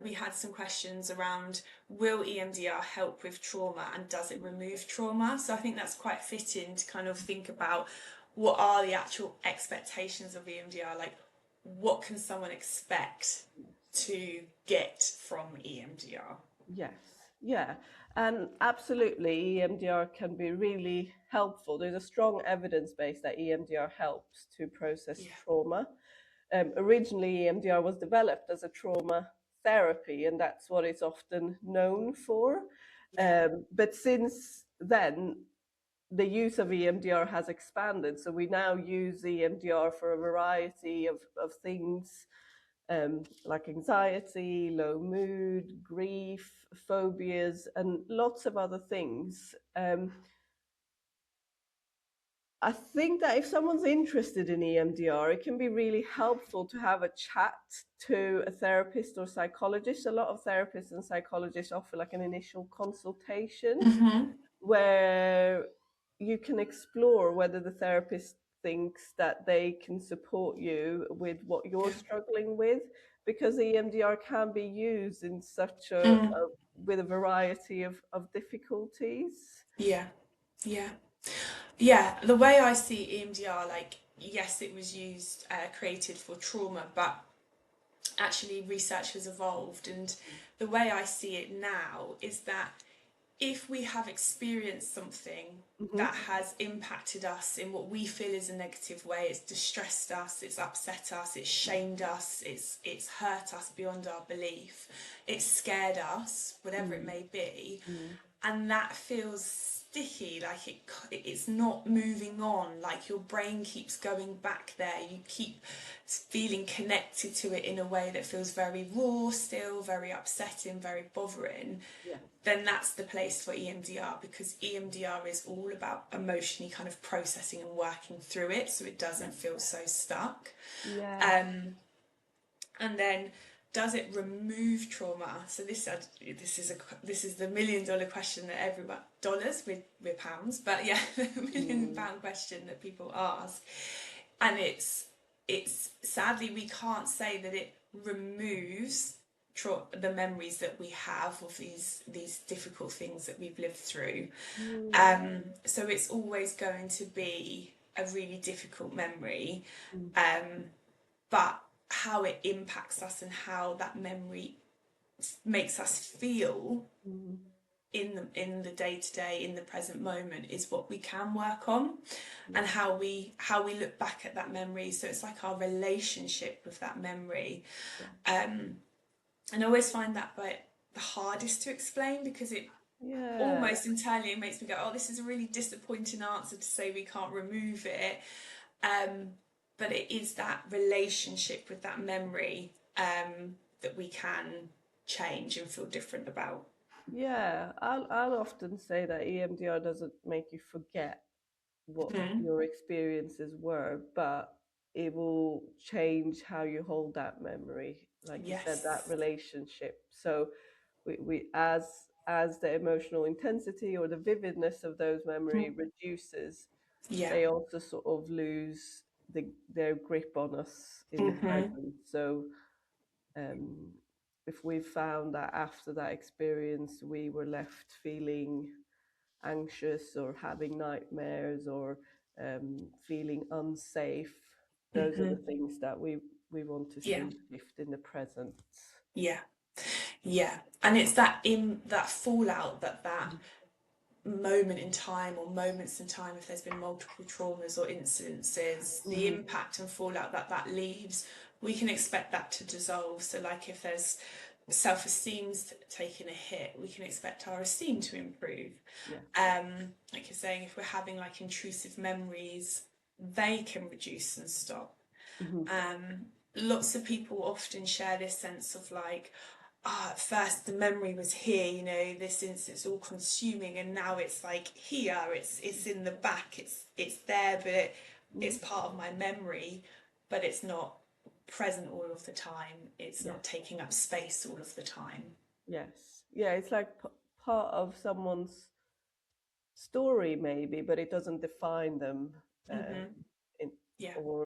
we had some questions around, will EMDR help with trauma and does it remove trauma? So I think that's quite fitting to kind of think about what are the actual expectations of EMDR, like what can someone expect to get from EMDR? Yes, yeah, and absolutely, EMDR can be really helpful. There's a strong evidence base that EMDR helps to process Yeah. trauma. Originally, EMDR was developed as a trauma therapy, and that's what it's often known for. Yeah. But since then, the use of EMDR has expanded. So we now use EMDR for a variety of things, like anxiety, low mood, grief, phobias, and lots of other things. I think that if someone's interested in EMDR, it can be really helpful to have a chat to a therapist or psychologist. A lot of therapists and psychologists offer like an initial consultation Mm-hmm. where you can explore whether the therapist thinks that they can support you with what you're Yeah. struggling with, because EMDR can be used in such Mm. with a variety of difficulties. Yeah. Yeah. Yeah, the way I see EMDR, like, yes, it was used, created for trauma, but actually research has evolved. And the way I see it now is that if we have experienced something Hmm. that has impacted us in what we feel is a negative way, it's distressed us, it's upset us, it's shamed us, it's hurt us beyond our belief, it's scared us, whatever it Mm. may be, Mm. and that feels sticky, like it's not moving on, like your brain keeps going back there, you keep feeling connected to it in a way that feels very raw still, very upsetting, very bothering, Yeah. then that's the place for EMDR, because EMDR is all about emotionally kind of processing and working through it so it doesn't feel so stuck. Yes. Um, and then, does it remove trauma? So this is the $1 million question that everyone, dollars with pounds, but yeah, the million Mm. pound question that people ask, and it's sadly we can't say that it removes the memories that we have of these difficult things that we've lived through. Mm. So it's always going to be a really difficult memory, Mm. but how it impacts us and how that memory makes us feel Mm. in the day to day, in the present moment, is what we can work on, and Yeah. how we look back at that memory. So it's like our relationship with that memory. Yeah. And I always find that the hardest to explain, because it Yeah. almost internally makes me go, oh, this is a really disappointing answer to say we can't remove it. Um, but it is that relationship with that memory, that we can change and feel different about. Yeah. I'll often say that EMDR doesn't make you forget what Mm. your experiences were, but it will change how you hold that memory. Like you said, that Yes. relationship. So we as the emotional intensity or the vividness of those memory Mm. reduces, Yeah. they also sort of lose their grip on us in the Mm-hmm. present. So um, if we found that after that experience we were left feeling anxious or having nightmares or feeling unsafe, those are Mm-hmm. the things that we want to Yeah. see shift in the present. Yeah. Yeah. And it's that fallout, that moment in time, or moments in time, if there's been multiple traumas or incidences, the Mm-hmm. impact and fallout that leaves, we can expect that to dissolve. So like if there's self-esteem's taking a hit, we can expect our esteem to improve. Yeah. Like you're saying, if we're having like intrusive memories, they can reduce and stop. Mm-hmm. um, Lots of people often share this sense of like, at first the memory was here, this instance all consuming, and now it's like here, it's in the back, it's there, but it's part of my memory, but it's not present all of the time. It's Yes. not taking up space all of the time. Yes. Yeah. It's like part of someone's story, maybe, but it doesn't define them. Mm-hmm. In Yeah. or